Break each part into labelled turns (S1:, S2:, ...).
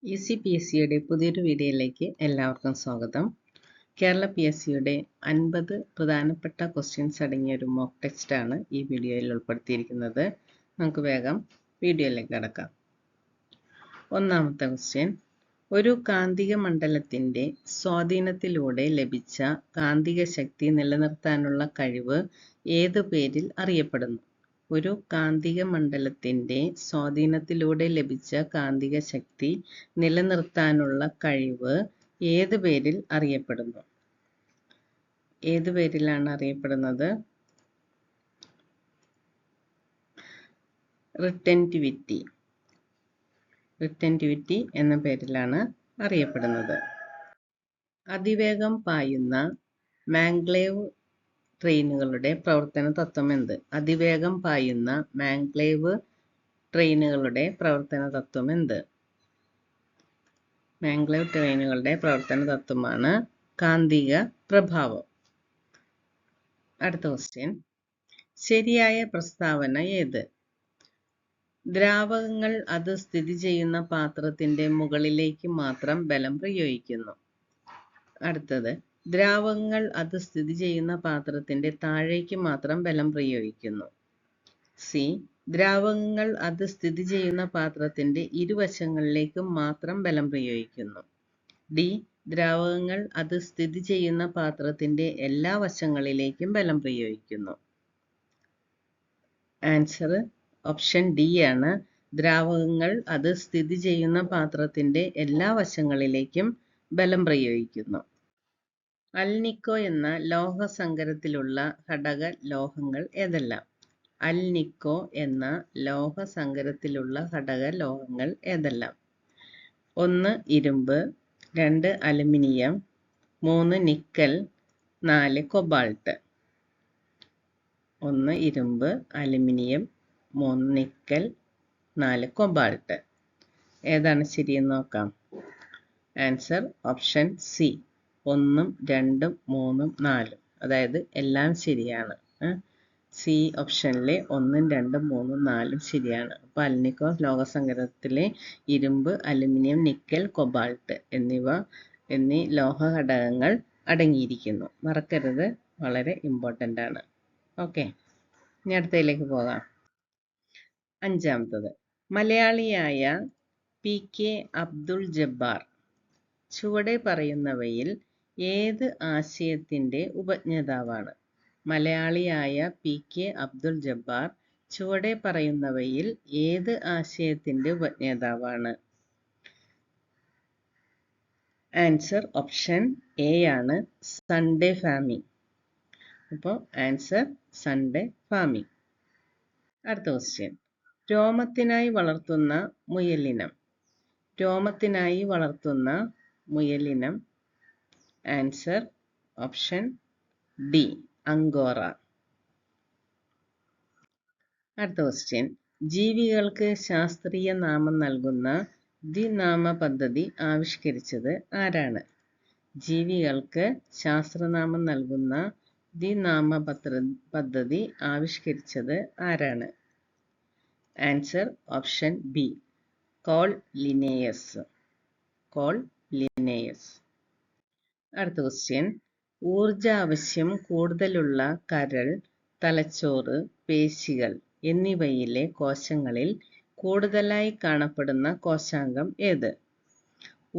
S1: ECPSCയുടെ പുതിയൊരു വീഡിയോയിലേക്ക് എല്ലാവർക്കും സ്വാഗതം. കേരള PSCയുടെ 50 പ്രധാനപ്പെട്ട ക്വസ്റ്റ്യൻസ് അടങ്ങിയ ഒരു മോക്ക് ടെക്സ്റ്റ് ആണ് ഈ വീഡിയോയിൽ ഉൾപ്പെടുത്തിയിരിക്കുന്നത്. നമുക്ക് വേഗം വീഡിയോയിലേക്ക് കടക്കാം. ഒന്നാമത്തെ ക്വസ്റ്റ്യൻ, ഒരു കാന്തിക മണ്ഡലത്തിന്റെ സ്വാധീനത്തിലൂടെ ലഭിച്ച കാന്തിക ശക്തി നിലനിർത്താനുള്ള കഴിവ് ഏതു പേരിൽ അറിയപ്പെടുന്നു? ഒരു കാന്തിക മണ്ഡലത്തിന്റെ സ്വാധീനത്തിലൂടെ ലഭിച്ച കാന്തിക ശക്തി നിലനിർത്താനുള്ള കഴിവ് ഏത് പേരിൽ അറിയപ്പെടുന്നു? ഏത് പേരിലാണ് അറിയപ്പെടുന്നത്? റിട്ടൻറ്റിവിറ്റി. റിട്ടൻറ്റിവിറ്റി എന്ന പേരിലാണ് അറിയപ്പെടുന്നത്. അതിവേഗം പായുന്ന മാംഗ്ലേവ് ട്രെയിനുകളുടെ പ്രവർത്തന തത്വം എന്ത്? അതിവേഗം പായുന്ന മാംഗ്ലേവ് ട്രെയിനുകളുടെ പ്രവർത്തന തത്വം എന്ത്? മാംഗ്ലേവ് ട്രെയിനുകളുടെ പ്രവർത്തന തത്വമാണ് കാന്തിക പ്രഭാവം. അടുത്ത ക്വസ്റ്റ്യൻ, ശരിയായ പ്രസ്താവന ഏത്? ദ്രാവകങ്ങൾ അത് സ്ഥിതി ചെയ്യുന്ന പാത്രത്തിന്റെ മുകളിലേക്ക് മാത്രം ബലം പ്രയോഗിക്കുന്നു. അടുത്തത്, ദ്രാവകങ്ങൾ അത് സ്ഥിതി ചെയ്യുന്ന പാത്രത്തിന്റെ താഴേക്ക് മാത്രം ബലം പ്രയോഗിക്കുന്നു. സി, ദ്രാവകങ്ങൾ അത് സ്ഥിതി ചെയ്യുന്ന പാത്രത്തിന്റെ ഇരുവശങ്ങളിലേക്കും മാത്രം ബലം പ്രയോഗിക്കുന്നു. ഡി, ദ്രാവകങ്ങൾ അത് സ്ഥിതി ചെയ്യുന്ന പാത്രത്തിന്റെ എല്ലാ വശങ്ങളിലേക്കും ബലം പ്രയോഗിക്കുന്നു. ആൻസർ ഓപ്ഷൻ ഡി ആണ്. ദ്രാവകങ്ങൾ അത് സ്ഥിതി ചെയ്യുന്ന പാത്രത്തിന്റെ എല്ലാ വശങ്ങളിലേക്കും ബലം പ്രയോഗിക്കുന്നു. അൽനിക്കോ എന്ന ലോഹസങ്കരത്തിലുള്ള ഘടക ലോഹങ്ങൾ ഏതെല്ലാം? അൽനിക്കോ എന്ന ലോഹസങ്കരത്തിലുള്ള ഘടക ലോഹങ്ങൾ ഏതെല്ലാം? 1 ഇരുമ്പ്, 2 അലുമിനിയം, 3 നിക്കൽ, 4 കൊബാൾട്ട്. 1 ഇരുമ്പ്, അലുമിനിയം, 3 നിക്കൽ, 4 കൊബാൾട്ട്. ഏതാണ് ശരിയെന്ന് നോക്കാം. Answer option C, 1, 2, 3, 4. അതായത് എല്ലാം ശരിയാണ്. സി ഓപ്ഷനിലെ 1, 2, 3, 4 ശരിയാണ്. അപ്പോൾ അൽനിക്കോ ലോഹസങ്കരത്തിലെ ഇരുമ്പ്, അലുമിനിയം, നിക്കൽ, കൊബാൾട്ട് എന്നീ ലോഹ ഘടകങ്ങൾ അടങ്ങിയിരിക്കുന്നു. മറക്കരുത്, വളരെ ഇമ്പോർട്ടൻ്റ് ആണ്. ഓക്കെ, ഇനി അടുത്തതിലേക്ക് പോകാം. അഞ്ചാമത്തത്, മലയാളിയായ PK അബ്ദുൾ ജബ്ബാർ ചുവടെ പറയുന്നവയിൽ ഏത് ആശയത്തിന്റെ ഉപജ്ഞാതാവാണ്? മലയാളിയായ PK അബ്ദുൾ ജബ്ബാർ ചുവടെ പറയുന്നവയിൽ ഏത് ആശയത്തിന്റെ ഉപജ്ഞാതാവാണ്? ആൻസർ ഓപ്ഷൻ എ ആണ്, സൺഡേ ഫാമിംഗ്. അപ്പോൾ ആൻസർ സൺഡേ ഫാമിംഗ്. അടുത്ത ക്വസ്റ്റ്യൻ, രോമത്തിനായി വളർത്തുന്ന മുയലിനം. രോമത്തിനായി വളർത്തുന്ന മുയലിനം. Answer option D, Angora. അടുത്ത ക്വസ്റ്റ്യൻ, ജീവികൾക്ക് ശാസ്ത്രീയ നാമം നൽകുന്ന ദ്വിനാമ പദ്ധതി ആവിഷ്കരിച്ചത് ആരാണ്? ജീവികൾക്ക് ശാസ്ത്രനാമം നൽകുന്ന ദ്വിനാമ പദ്ധതി ആവിഷ്കരിച്ചത് ആരാണ്? Answer option B, call Linnaeus. Call Linnaeus. അടുത്ത ക്വസ്റ്റ്യൻ, ഊർജ ആവശ്യം കൂടുതലുള്ള കരൾ, തലച്ചോറ്, പേശികൾ എന്നിവയിലെ കോശങ്ങളിൽ കൂടുതലായി കാണപ്പെടുന്ന കോശാംഗം ഏത്?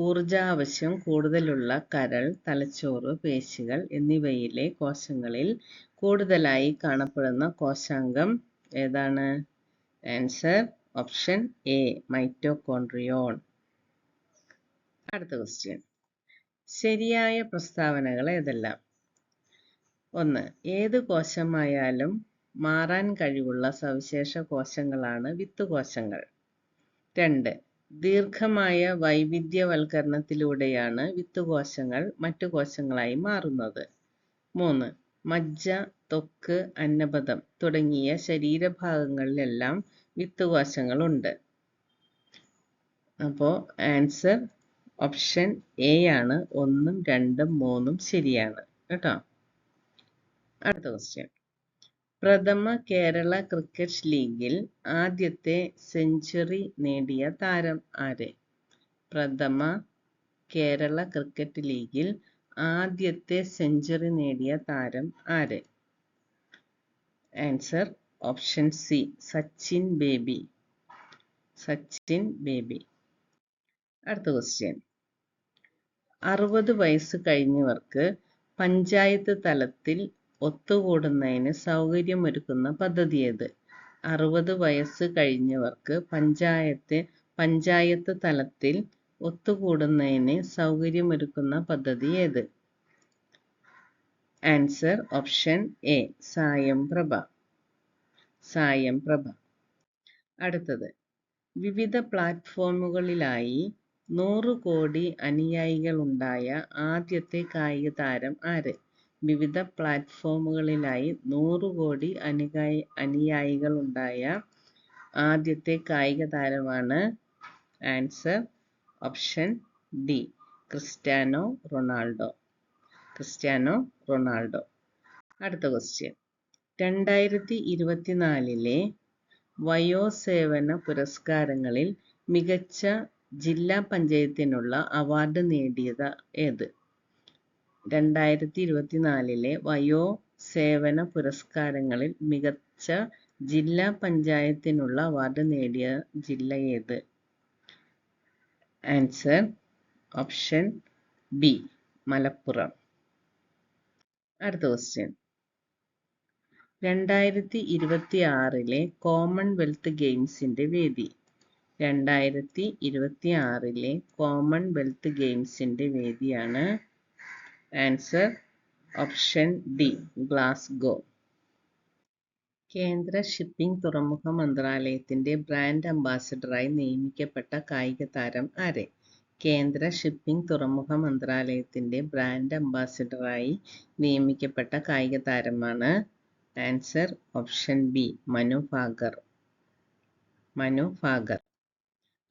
S1: ഊർജ ആവശ്യം കൂടുതലുള്ള കരൾ, തലച്ചോറ്, പേശികൾ എന്നിവയിലെ കോശങ്ങളിൽ കൂടുതലായി കാണപ്പെടുന്ന കോശാംഗം ഏതാണ്? Answer option A, mitochondrion. അടുത്ത ക്വസ്റ്റ്യൻ, ശരിയായ പ്രസ്താവനകൾ ഏതെല്ലാം? 1, ഏത് കോശമായാലും മാറാൻ കഴിവുള്ള സവിശേഷ കോശങ്ങളാണ് വിത്തുകോശങ്ങൾ. 2, ദീർഘമായ വൈവിധ്യവൽക്കരണത്തിലൂടെയാണ് വിത്തുകോശങ്ങൾ മറ്റു കോശങ്ങളായി മാറുന്നത്. 3, മജ്ജ, ത്വക്ക്, അന്നപദം തുടങ്ങിയ ശരീരഭാഗങ്ങളിലെല്ലാം വിത്തുകോശങ്ങളുണ്ട്. അപ്പോൾ ആൻസർ ഓപ്ഷൻ എ ആണ്, 1, 2, 3 ശരിയാണ് കേട്ടോ. അടുത്ത ക്വസ്റ്റ്യൻ, പ്രഥമ കേരള ക്രിക്കറ്റ് ലീഗിൽ ആദ്യത്തെ സെഞ്ചുറി നേടിയ താരം ആര്? പ്രഥമ കേരള ക്രിക്കറ്റ് ലീഗിൽ ആദ്യത്തെ സെഞ്ചുറി നേടിയ താരം ആര്? Answer option C, Sachin baby. Sachin baby. അടുത്ത ക്വസ്റ്റ്യൻ. 60 വയസ്സ് കഴിഞ്ഞവർക്ക് പഞ്ചായത്ത് തലത്തിൽ ഒത്തുകൂടുന്നതിന് സൗകര്യമൊരുക്കുന്ന പദ്ധതി ഏത്? 60 വയസ്സ് കഴിഞ്ഞവർക്ക് പഞ്ചായത്ത് തലത്തിൽ ഒത്തുകൂടുന്നതിന് സൗകര്യമൊരുക്കുന്ന പദ്ധതി ഏത്? Answer option A, Sayamprabha. Sayamprabha. അടുത്തത്. വിവിധ പ്ലാറ്റ്ഫോമുകളിലായി 100 കോടി അനുയായികളുണ്ടായ ആദ്യത്തെ കായിക താരം ആര്? വിവിധ പ്ലാറ്റ്ഫോമുകളിലായി 100 കോടി അനുയായികളുണ്ടായ ആദ്യത്തെ കായിക താരമാണ്. Answer option D, Cristiano Ronaldo. Cristiano Ronaldo. അടുത്ത ക്വസ്റ്റ്യൻ. 2024 വയോസേവന പുരസ്കാരങ്ങളിൽ മികച്ച ജില്ലാ പഞ്ചായത്തിനുള്ള അവാർഡ് നേടിയത് ഏത്? 2024 വയോസേവന പുരസ്കാരങ്ങളിൽ മികച്ച ജില്ലാ പഞ്ചായത്തിനുള്ള അവാർഡ് നേടിയ ജില്ല ഏത്? Answer option B, Malappuram. അടുത്ത ക്വസ്റ്റ്യൻ. 2026 കോമൺവെൽത്ത് ഗെയിംസിന്റെ വേദി. 2026 കോമൺവെൽത്ത് ഗെയിംസിന്റെ വേദിയാണ്. Answer option D, Glasgow. കേന്ദ്ര ഷിപ്പിംഗ് തുറമുഖ മന്ത്രാലയത്തിന്റെ ബ്രാൻഡ് അംബാസഡറായി നിയമിക്കപ്പെട്ട കായിക താരം ആര്? കേന്ദ്ര ഷിപ്പിംഗ് തുറമുഖ മന്ത്രാലയത്തിന്റെ ബ്രാൻഡ് അംബാസഡറായി നിയമിക്കപ്പെട്ട കായിക താരമാണ്. Answer option B, Manu Bhaker. Manu Bhaker.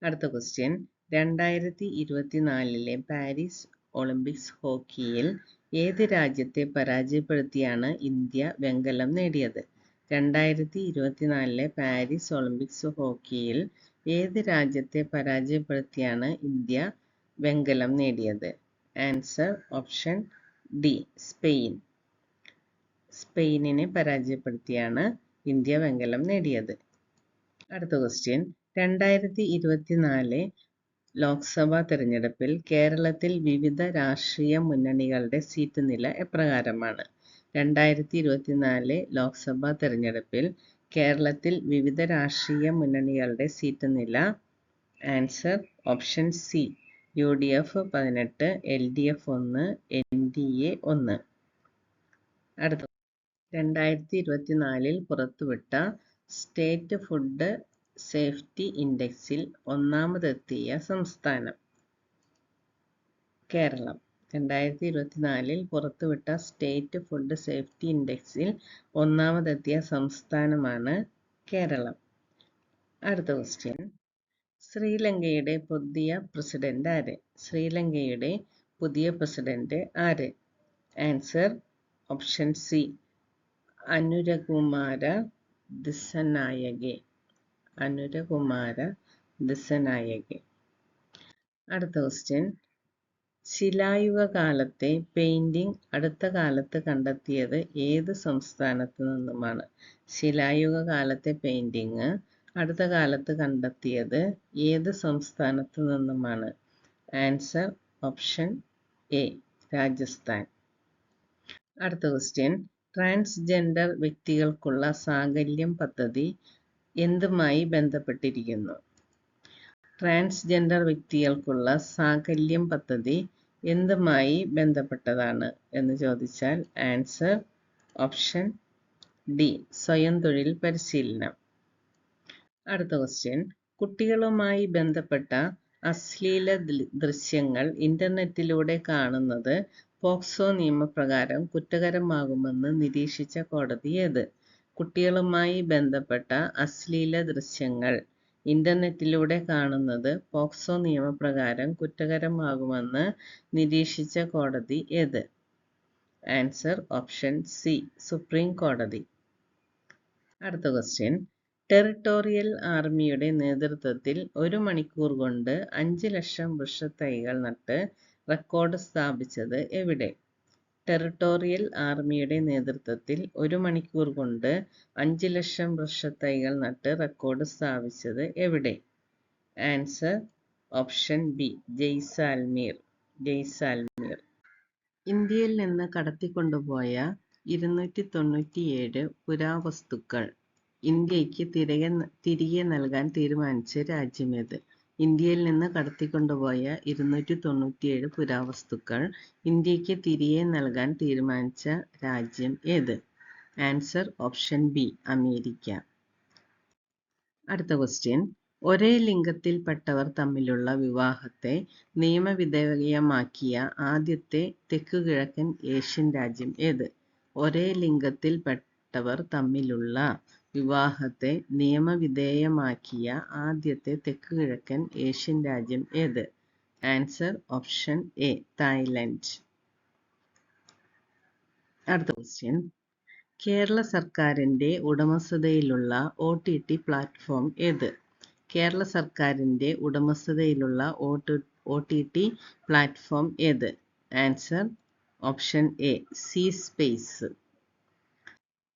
S1: അടുത്ത ക്വസ്റ്റ്യൻ. 2024 പാരീസ് ഒളിമ്പിക്സ് ഹോക്കിയിൽ ഏത് രാജ്യത്തെ പരാജയപ്പെടുത്തിയാണ് ഇന്ത്യ വെങ്കലം നേടിയത്? 2024 പാരീസ് ഒളിമ്പിക്സ് ഹോക്കിയിൽ ഏത് രാജ്യത്തെ പരാജയപ്പെടുത്തിയാണ് ഇന്ത്യ വെങ്കലം നേടിയത്? Answer option D, Spain. സ്പെയിനിനെ പരാജയപ്പെടുത്തിയാണ് ഇന്ത്യ വെങ്കലം നേടിയത്. അടുത്ത ക്വസ്റ്റ്യൻ. 2024 ലോക്സഭാ തെരഞ്ഞെടുപ്പിൽ കേരളത്തിൽ വിവിധ രാഷ്ട്രീയ മുന്നണികളുടെ സീറ്റ് നില എപ്രകാരമാണ്? 2024 ലോക്സഭാ തെരഞ്ഞെടുപ്പിൽ കേരളത്തിൽ വിവിധ രാഷ്ട്രീയ മുന്നണികളുടെ സീറ്റ് നില. Answer option C, UDF 18, LDF 1, NDA 1. അടുത്ത. 2024 പുറത്തുവിട്ട സ്റ്റേറ്റ് ഫുഡ് സേഫ്റ്റി ഇൻഡെക്സിൽ ഒന്നാമതെത്തിയ സംസ്ഥാനം? കേരളം. 2024 പുറത്തുവിട്ട സ്റ്റേറ്റ് ഫുഡ് സേഫ്റ്റി ഇൻഡെക്സിൽ ഒന്നാമതെത്തിയ സംസ്ഥാനമാണ് കേരളം. അടുത്ത ക്വസ്റ്റ്യൻ. ശ്രീലങ്കയുടെ പുതിയ പ്രസിഡന്റ് ആര്? ശ്രീലങ്കയുടെ പുതിയ പ്രസിഡന്റ് ആര്? Answer option C, Anura Kumara Dissanayake. Anura Kumara Dissanayake. അടുത്ത ക്വസ്റ്റ്യൻ. ശിലായുഗ കാലത്തെ പെയിന്റിംഗ് അടുത്ത കാലത്ത് കണ്ടെത്തിയത് ഏത് സംസ്ഥാനത്ത് നിന്നുമാണ്? ശിലായുഗ കാലത്തെ പെയിന്റിംഗ് അടുത്ത കാലത്ത് കണ്ടെത്തിയത് ഏത് സംസ്ഥാനത്ത് നിന്നുമാണ്? Answer option A, Rajasthan. അടുത്ത ക്വസ്റ്റ്യൻ. ട്രാൻസ്ജെൻഡർ വ്യക്തികൾക്കുള്ള സാകല്യം പദ്ധതി എന്തുമായി ബന്ധപ്പെട്ടിരിക്കുന്നു? ട്രാൻസ്ജെൻഡർ വ്യക്തികൾക്കുള്ള സാകല്യം പദ്ധതി എന്തുമായി ബന്ധപ്പെട്ടതാണ് എന്ന് ചോദിച്ചാൽ ആൻസർ ഓപ്ഷൻ ഡി, സ്വയം തൊഴിൽ പരിശീലനം. അടുത്ത ക്വസ്റ്റ്യൻ. കുട്ടികളുമായി ബന്ധപ്പെട്ട അശ്ലീല ദൃശ്യങ്ങൾ ഇന്റർനെറ്റിലൂടെ കാണുന്നത് പോക്സോ നിയമപ്രകാരം കുറ്റകരമാകുമെന്ന് നിരീക്ഷിച്ച കോടതി ഏത്? കുട്ടികളുമായി ബന്ധപ്പെട്ട അശ്ലീല ദൃശ്യങ്ങൾ ഇന്റർനെറ്റിലൂടെ കാണുന്നത് പോക്സോ നിയമപ്രകാരം കുറ്റകരമാകുമെന്ന് നിരീക്ഷിച്ച കോടതി ഏത്? ആൻസർ ഓപ്ഷൻ സി, സുപ്രീം കോടതി. അടുത്ത ക്വസ്റ്റ്യൻ. ടെറിട്ടോറിയൽ ആർമിയുടെ നേതൃത്വത്തിൽ 1 മണിക്കൂർ കൊണ്ട് 5 ലക്ഷം വൃക്ഷത്തൈകൾ നട്ട് റെക്കോർഡ് സ്ഥാപിച്ചത് എവിടെ? ടെറിട്ടോറിയൽ ആർമിയുടെ നേതൃത്വത്തിൽ 1 മണിക്കൂർ കൊണ്ട് 5 ലക്ഷം വൃക്ഷത്തൈകൾ നട്ട് റെക്കോർഡ് സ്ഥാപിച്ചത് എവിടെ? Answer option B, Jaisalmer. ഇന്ത്യയിൽ നിന്ന് കടത്തിക്കൊണ്ടുപോയ 297 പുരാവസ്തുക്കൾ ഇന്ത്യയ്ക്ക് തിരികെ നൽകാൻ തീരുമാനിച്ച രാജ്യമേത്? ഇന്ത്യയിൽ നിന്ന് കടത്തിക്കൊണ്ടുപോയ 297 പുരാവസ്തുക്കൾ ഇന്ത്യയ്ക്ക് തിരികെ നൽകാൻ തീരുമാനിച്ച രാജ്യം ഏത്? Answer option B, America. അടുത്ത ക്വസ്റ്റ്യൻ. ഒരേ ലിംഗത്തിൽപ്പെട്ടവർ തമ്മിലുള്ള വിവാഹത്തെ നിയമവിധേയമാക്കിയ ആദ്യത്തെ തെക്കുകിഴക്കൻ ഏഷ്യൻ രാജ്യം ഏത്? ഒരേ ലിംഗത്തിൽപ്പെട്ടവർ തമ്മിലുള്ള വിവാഹത്തെ നിയമവിധേയമാക്കിയ ആദ്യത്തെ തെക്കുകിഴക്കൻ ഏഷ്യൻ രാജ്യം ഏത്? Answer option A, Thailand. അടുത്ത ക്വസ്റ്റ്യൻ. കേരള സർക്കാരിന്റെ ഉടമസ്ഥതയിലുള്ള OTT പ്ലാറ്റ്ഫോം ഏത്? കേരള സർക്കാരിന്റെ ഉടമസ്ഥതയിലുള്ള OTT പ്ലാറ്റ്ഫോം ഏത്? Answer option A, C space.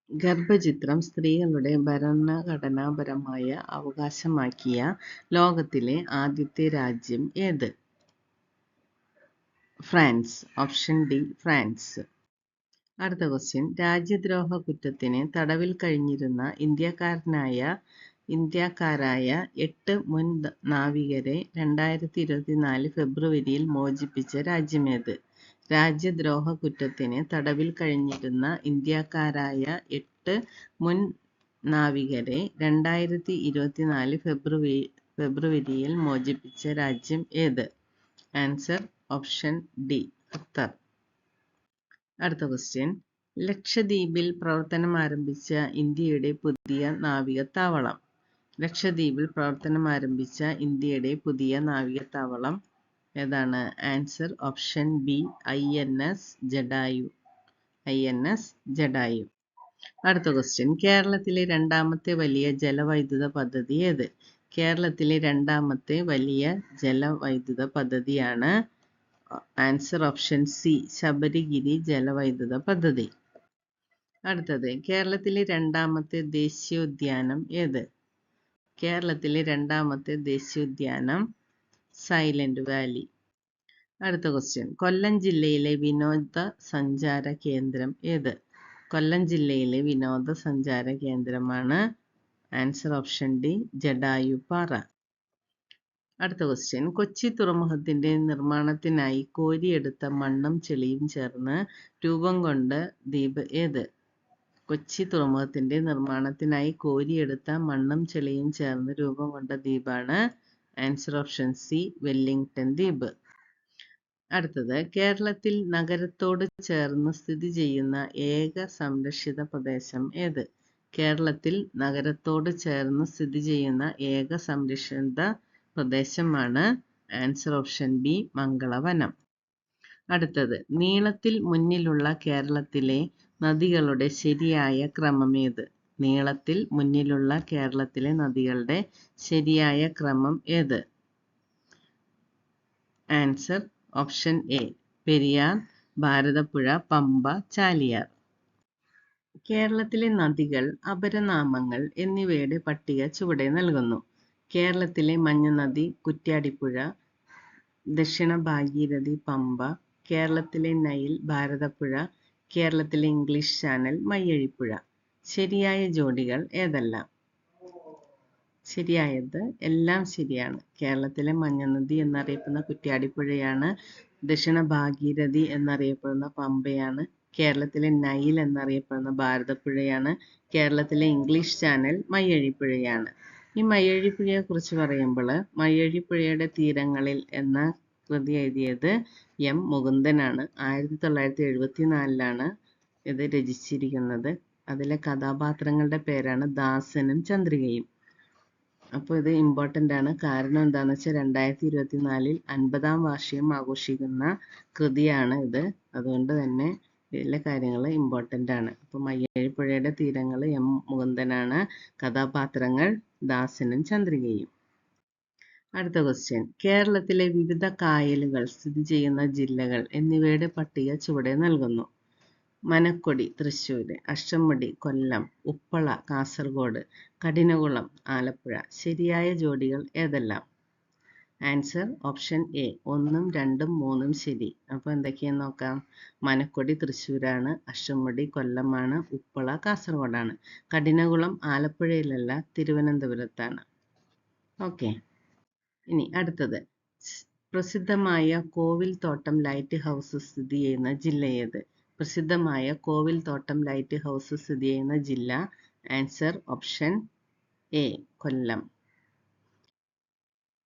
S1: ഗർഭചിത്രം സ്ത്രീകളുടെ ഭരണഘടനാപരമായ അവകാശമാക്കിയ ലോകത്തിലെ ആദ്യത്തെ രാജ്യം ഏത്? ഫ്രാൻസ്. Option D, France. അടുത്ത ക്വസ്റ്റ്യൻ. രാജ്യദ്രോഹ കുറ്റത്തിന് തടവിൽ കഴിഞ്ഞിരുന്ന ഇന്ത്യക്കാരായ 8 മുൻ നാവികരെ 2024 ഫെബ്രുവരിയിൽ മോചിപ്പിച്ച രാജ്യമേത്? രാജ്യദ്രോഹ കുറ്റത്തിന് തടവിൽ കഴിഞ്ഞിരുന്ന ഇന്ത്യക്കാരായ 8 മുൻ നാവികരെ 2024 ഫെബ്രുവരിയിൽ മോചിപ്പിച്ച രാജ്യം ഏത്? Answer option D, Qatar. അടുത്ത ക്വസ്റ്റ്യൻ. ലക്ഷദ്വീപിൽ പ്രവർത്തനമാരംഭിച്ച ഇന്ത്യയുടെ പുതിയ നാവികത്താവളം. ലക്ഷദ്വീപിൽ പ്രവർത്തനമാരംഭിച്ച ഇന്ത്യയുടെ പുതിയ നാവികത്താവളം ഏതാണ്? Answer option B, INS Jatayu. അടുത്ത ക്വസ്റ്റ്യൻ. കേരളത്തിലെ രണ്ടാമത്തെ വലിയ ജലവൈദ്യുത പദ്ധതി ഏത്? കേരളത്തിലെ രണ്ടാമത്തെ വലിയ ജലവൈദ്യുത പദ്ധതിയാണ് ആൻസർ ഓപ്ഷൻ സി, ശബരിഗിരി ജലവൈദ്യുത പദ്ധതി. അടുത്തത്. കേരളത്തിലെ രണ്ടാമത്തെ ദേശീയോദ്യാനം ഏത്? കേരളത്തിലെ രണ്ടാമത്തെ ദേശീയോദ്യാനം സൈലന്റ് വാലി. അടുത്ത ക്വസ്റ്റ്യൻ. കൊല്ലം ജില്ലയിലെ വിനോദസഞ്ചാര കേന്ദ്രം ഏത്? കൊല്ലം ജില്ലയിലെ വിനോദസഞ്ചാര കേന്ദ്രമാണ് ആൻസർ ഓപ്ഷൻ ഡി, ജഡായുപ്പാറ. അടുത്ത ക്വസ്റ്റ്യൻ. കൊച്ചി തുറമുഖത്തിന്റെ നിർമ്മാണത്തിനായി കോരിയെടുത്ത മണ്ണും ചെളിയും ചേർന്ന് രൂപം കൊണ്ട ദ്വീപ് ഏത്? കൊച്ചി തുറമുഖത്തിന്റെ നിർമ്മാണത്തിനായി കോരിയെടുത്ത മണ്ണും ചെളിയും ചേർന്ന് രൂപം കൊണ്ട ദ്വീപാണ് ആൻസർ ഓപ്ഷൻ സി, വെല്ലിംഗ്ടൺ ദ്വീപ്. അടുത്തത്. കേരളത്തിൽ നഗരത്തോട് ചേർന്ന് സ്ഥിതി ചെയ്യുന്ന ഏക സംരക്ഷിത പ്രദേശം ഏത്? കേരളത്തിൽ നഗരത്തോട് ചേർന്ന് സ്ഥിതി ചെയ്യുന്ന ഏക സംരക്ഷിത പ്രദേശമാണ് ആൻസർ ഓപ്ഷൻ ബി, മംഗളവനം. അടുത്തത്. നീളത്തിൽ മുന്നിലുള്ള കേരളത്തിലെ നദികളുടെ ശരിയായ ക്രമമേത്? നീളത്തിൽ മുന്നിലുള്ള കേരളത്തിലെ നദികളുടെ ശരിയായ ക്രമം ഏത്? Answer option A, Periyar, Bharathapuzha, Pamba, Chaliyar. കേരളത്തിലെ നദികൾ, അപരനാമങ്ങൾ എന്നിവയുടെ പട്ടിക ചുവടെ നൽകുന്നു. കേരളത്തിലെ മഞ്ഞനദി കുറ്റ്യാടിപ്പുഴ, ദക്ഷിണ ഭാഗീരഥി പമ്പ, കേരളത്തിലെ നൈൽ ഭാരതപ്പുഴ, കേരളത്തിലെ ഇംഗ്ലീഷ് ചാനൽ മയ്യഴിപ്പുഴ. ശരിയായ ജോഡികൾ ഏതെല്ലാം? ശരിയായത് എല്ലാം ശരിയാണ്. കേരളത്തിലെ മഞ്ഞനദി എന്നറിയപ്പെടുന്ന കുറ്റ്യാടിപ്പുഴയാണ്. ദക്ഷിണ ഭാഗീരഥി എന്നറിയപ്പെടുന്ന പമ്പയാണ്. കേരളത്തിലെ നൈൽ എന്നറിയപ്പെടുന്ന ഭാരതപ്പുഴയാണ്. കേരളത്തിലെ ഇംഗ്ലീഷ് ചാനൽ മയ്യഴിപ്പുഴയാണ്. ഈ മയ്യഴിപ്പുഴയെ കുറിച്ച് പറയുമ്പോൾ മയ്യഴിപ്പുഴയുടെ തീരങ്ങളിൽ എന്ന കൃതി എഴുതിയത് M. മുകുന്ദനാണ്. 1974 ഇത് രചിച്ചിരിക്കുന്നത്. അതിലെ കഥാപാത്രങ്ങളുടെ പേരാണ് ദാസനും ചന്ദ്രികയും. അപ്പോൾ ഇത് ഇമ്പോർട്ടൻ്റ് ആണ്. കാരണം എന്താണെന്ന് വെച്ചാൽ 2024 50-ാം വാർഷികം ആഘോഷിക്കുന്ന കൃതിയാണ് ഇത്. അതുകൊണ്ട് തന്നെ ഇതിലെ കാര്യങ്ങൾ ഇമ്പോർട്ടൻ്റ് ആണ്. അപ്പോൾ മയ്യഴിപ്പുഴയുടെ തീരങ്ങൾ എം മുകുന്ദനാണ്. കഥാപാത്രങ്ങൾ ദാസനും ചന്ദ്രികയും. അടുത്ത ക്വസ്റ്റ്യൻ. കേരളത്തിലെ വിവിധ കായലുകൾ സ്ഥിതി ചെയ്യുന്ന ജില്ലകൾ എന്നിവയുടെ പട്ടിക ചുവടെ നൽകുന്നു. മനക്കൊടി തൃശ്ശൂര്, അഷ്ടമുടി കൊല്ലം, ഉപ്പള കാസർഗോഡ്, കഠിനകുളം ആലപ്പുഴ. ശരിയായ ജോഡികൾ ഏതെല്ലാം? ആൻസർ ഓപ്ഷൻ എ 1, 2, 3 ശരി. അപ്പോൾ എന്തൊക്കെയാന്ന് നോക്കാം. മനക്കൊടി തൃശ്ശൂരാണ്, അഷ്ടമുടി കൊല്ലമാണ്, ഉപ്പള കാസർഗോഡാണ്, കഠിനകുളം ആലപ്പുഴയിലല്ല തിരുവനന്തപുരത്താണ്. ഓക്കെ. ഇനി അടുത്തത്. പ്രസിദ്ധമായ കോവിൽ തോട്ടം ലൈറ്റ് ഹൗസ് സ്ഥിതി ചെയ്യുന്ന ജില്ല ഏത്? പ്രസിദ്ധമായ കോവിൽ തോട്ടം ലൈറ്റ് ഹൗസ് സ്ഥിതി ചെയ്യുന്ന ജില്ല. ആൻസർ ഓപ്ഷൻ എ കൊല്ലം.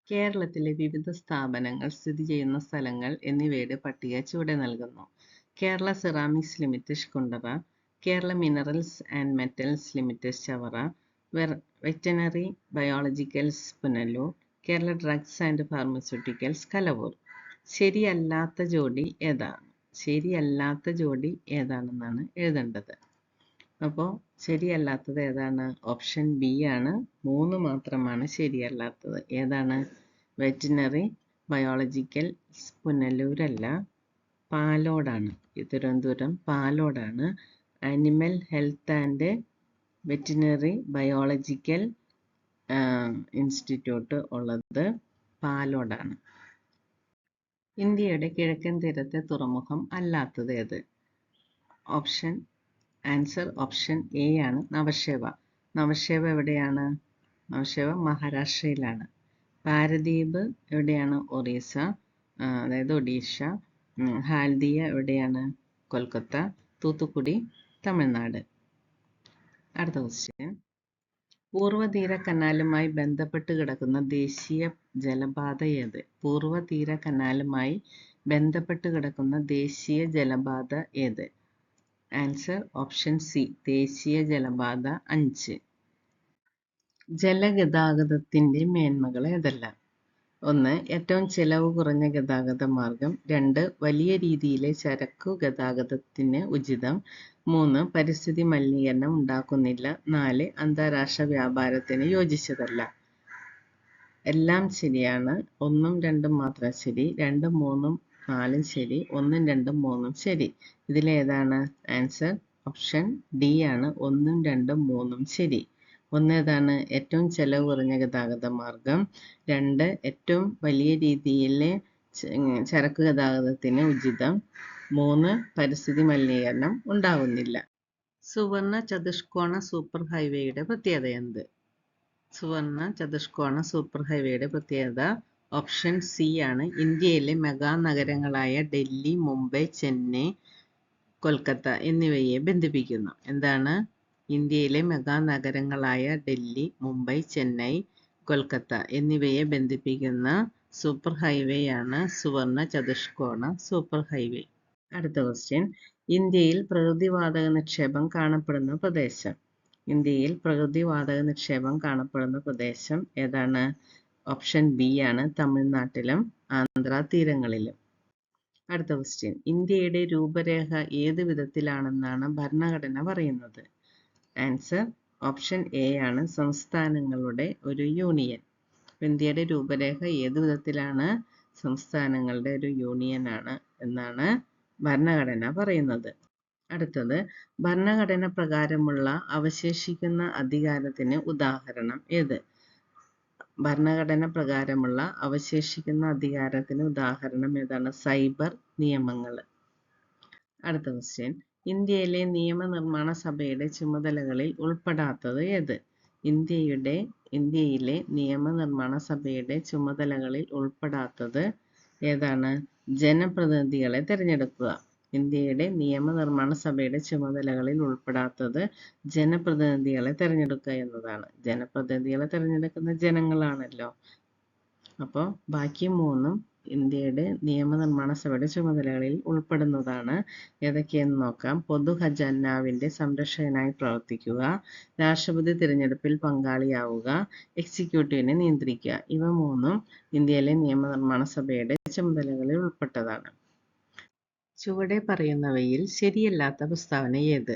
S1: കേരളത്തിലെ വിവിധ സ്ഥാപനങ്ങൾ സ്ഥിതി ചെയ്യുന്ന സ്ഥലങ്ങൾ എന്നിവയുടെ പട്ടിക ചുവടെ നൽകുന്നു. Kerala ceramics limited Kundara, Kerala minerals and metals limited Chavara, veterinary biologicals Punalur, Kerala drugs and pharmaceuticals Kalavoor. ശരിയല്ലാത്ത ജോഡി ഏതാണ്? ശരിയല്ലാത്ത ജോഡി ഏതാണെന്നാണ് എഴുതേണ്ടത്. അപ്പോൾ ശരിയല്ലാത്തത് ഏതാണ്? ഓപ്ഷൻ ബി ആണ്. 3 മാത്രമാണ് ശരിയല്ലാത്തത്. ഏതാണ്? വെറ്റിനറി ബയോളജിക്കൽ പുനലൂരല്ല, പാലോടാണ്. തിരുവനന്തപുരം പാലോടാണ്. Animal health and veterinary biological institute ഉള്ളത് പാലോടാണ്. ഇന്ത്യയുടെ കിഴക്കൻ തീരത്തെ തുറമുഖം അല്ലാത്തത് ഏത്? ആൻസർ ഓപ്ഷൻ എ ആണ് നവശേവ. നവശേവ എവിടെയാണ്? നവശേവ മഹാരാഷ്ട്രയിലാണ്. പാരദീപ് എവിടെയാണ്? ഒറീസ, അതായത് ഒഡീഷ. ഹാൽദിയ എവിടെയാണ്? കൊൽക്കത്ത. തൂത്തുക്കുടി തമിഴ്നാട്. അടുത്ത ക്വസ്റ്റ്യൻ. പൂർവ്വതീര കനാലുമായി ബന്ധപ്പെട്ട് കിടക്കുന്ന ദേശീയ ജലപാത ഏത്? പൂർവ്വതീര കനാലുമായി ബന്ധപ്പെട്ട് കിടക്കുന്ന ദേശീയ ജലപാത ഏത്? ആൻസർ ഓപ്ഷൻ സി ദേശീയ ജലപാത 5. ജലഗതാഗതത്തിന്റെ മേന്മകൾ ഏതെല്ലാം? 1. ഏറ്റവും ചെലവ് കുറഞ്ഞ ഗതാഗത മാർഗം. 2. വലിയ രീതിയിലെ ചരക്കു ഗതാഗതത്തിന് ഉചിതം. 3. പരിസ്ഥിതി മലിനീകരണം ഉണ്ടാക്കുന്നില്ല. 4. അന്താരാഷ്ട്ര വ്യാപാരത്തിന് യോജിച്ചതല്ല. എല്ലാം ശരിയാണ്. 1ഉം 2ഉം മാത്രം ശരി. 2, 3, 4 ശരി. 1, 2, 3 ശരി. ഇതിലേതാണ്? ആൻസർ ഓപ്ഷൻ ഡി ആണ്. 1, 2, 3 ശരി. 1 ഏതാണ്? ഏറ്റവും ചെലവ് കുറഞ്ഞ ഗതാഗത മാർഗം. 2 ഏറ്റവും വലിയ രീതിയിലെ ചരക്ക് ഗതാഗതത്തിന് ഉചിതം. 3 പരിസ്ഥിതി മലിനീകരണം ഉണ്ടാകുന്നില്ല. സുവർണ ചതുഷ്കോണ സൂപ്പർ ഹൈവേയുടെ പ്രത്യേകത എന്ത്? സുവർണ ചതുഷ്കോണ സൂപ്പർ ഹൈവേയുടെ പ്രത്യേകത ഓപ്ഷൻ സി ആണ്. ഇന്ത്യയിലെ മെഗാ നഗരങ്ങളായ ഡൽഹി, മുംബൈ, ചെന്നൈ, കൊൽക്കത്ത എന്നിവയെ ബന്ധിപ്പിക്കുന്നു. എന്താണ്? ഇന്ത്യയിലെ മെഗാ നഗരങ്ങളായ ഡൽഹി, മുംബൈ, ചെന്നൈ, കൊൽക്കത്ത എന്നിവയെ ബന്ധിപ്പിക്കുന്ന സൂപ്പർ ഹൈവേയാണ് സുവർണ ചതുഷ്കോണ സൂപ്പർ ഹൈവേ. അടുത്ത ക്വസ്റ്റ്യൻ. ഇന്ത്യയിൽ പ്രകൃതിവാതക നിക്ഷേപം കാണപ്പെടുന്ന പ്രദേശം. ഇന്ത്യയിൽ പ്രകൃതിവാതക നിക്ഷേപം കാണപ്പെടുന്ന പ്രദേശം ഏതാണ്? ഓപ്ഷൻ ബി ആണ്. തമിഴ്നാട്ടിലും ആന്ധ്ര തീരങ്ങളിലും. അടുത്ത ക്വസ്റ്റ്യൻ. ഇന്ത്യയുടെ രൂപരേഖ ഏത് വിധത്തിലാണെന്നാണ് ഭരണഘടന പറയുന്നത്? ആൻസർ ഓപ്ഷൻ എ ആണ്. സംസ്ഥാനങ്ങളുടെ ഒരു യൂണിയൻ. ഇന്ത്യയുടെ രൂപരേഖ ഏത് വിധത്തിലാണ്? സംസ്ഥാനങ്ങളുടെ ഒരു യൂണിയനാണ് എന്നാണ് ഭരണഘടന പറയുന്നത്. അടുത്തത്. ഭരണഘടന പ്രകാരമുള്ള അവശേഷിക്കുന്ന അധികാരത്തിന് ഉദാഹരണം ഏത്? ഭരണഘടന പ്രകാരമുള്ള അവശേഷിക്കുന്ന അധികാരത്തിന് ഉദാഹരണം ഏതാണ്? സൈബർ നിയമങ്ങൾ. അടുത്ത ക്വസ്റ്റ്യൻ. ഇന്ത്യയിലെ നിയമനിർമ്മാണ സഭയുടെ ചുമതലകളിൽ ഉൾപ്പെടാത്തത് ഏത്? ഇന്ത്യയിലെ നിയമനിർമ്മാണ സഭയുടെ ചുമതലകളിൽ ഉൾപ്പെടാത്തത് ഏതാണ്? ജനപ്രതിനിധികളെ തിരഞ്ഞെടുക്കുക. ഇന്ത്യയുടെ നിയമനിർമ്മാണ സഭയുടെ ചുമതലകളിൽ ഉൾപ്പെടാത്തത് ജനപ്രതിനിധികളെ തിരഞ്ഞെടുക്കുക എന്നതാണ്. ജനപ്രതിനിധികളെ തിരഞ്ഞെടുക്കുന്ന ജനങ്ങളാണല്ലോ. അപ്പോൾ ബാക്കി 3ഉം ഇന്ത്യയുടെ നിയമനിർമ്മാണ സഭയുടെ ചുമതലകളിൽ ഉൾപ്പെടുന്നതാണ്. ഏതൊക്കെയെന്ന് നോക്കാം. പൊതു ഖജനാവിന്റെ സംരക്ഷകനായി പ്രവർത്തിക്കുക, രാഷ്ട്രപതി തിരഞ്ഞെടുപ്പിൽ പങ്കാളിയാവുക, എക്സിക്യൂട്ടീവിനെ നിയന്ത്രിക്കുക. ഇവ 3ഉം ഇന്ത്യയിലെ നിയമനിർമ്മാണ സഭയുടെ ചുമതലകളിൽ ഉൾപ്പെട്ടതാണ്. ചുവടെ പറയുന്നവയിൽ ശരിയല്ലാത്ത പ്രസ്താവന ഏത്?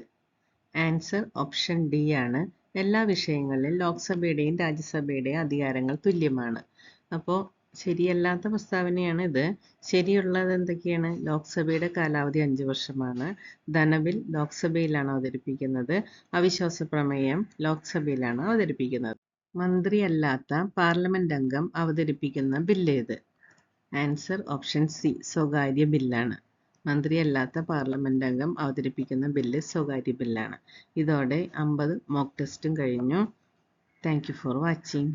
S1: ആൻസർ ഓപ്ഷൻ ഡി ആണ്. എല്ലാ വിഷയങ്ങളിലും ലോക്സഭയുടെയും രാജ്യസഭയുടെയും അധികാരങ്ങൾ തുല്യമാണ്. അപ്പോൾ ശരിയല്ലാത്ത പ്രസ്താവനയാണ് ഇത്. ശരിയുള്ളത് എന്തൊക്കെയാണ്? ലോക്സഭയുടെ കാലാവധി 5 വർഷമാണ്. ധനബിൽ ലോക്സഭയിലാണ് അവതരിപ്പിക്കുന്നത്. അവിശ്വാസ പ്രമേയം ലോക്സഭയിലാണ് അവതരിപ്പിക്കുന്നത്. മന്ത്രിയല്ലാത്ത പാർലമെന്റ് അംഗം അവതരിപ്പിക്കുന്ന ബില്ലേത്? ആൻസർ ഓപ്ഷൻ സി, സ്വകാര്യ ബില്ലാണ്. മന്ത്രിയല്ലാത്ത പാർലമെന്റ് അംഗം അവതരിപ്പിക്കുന്ന ബില്ല് സ്വകാര്യ ബില്ലാണ്. ഇതോടെ 50 മോക്ക് ടെസ്റ്റും കഴിഞ്ഞു. Thank you for watching.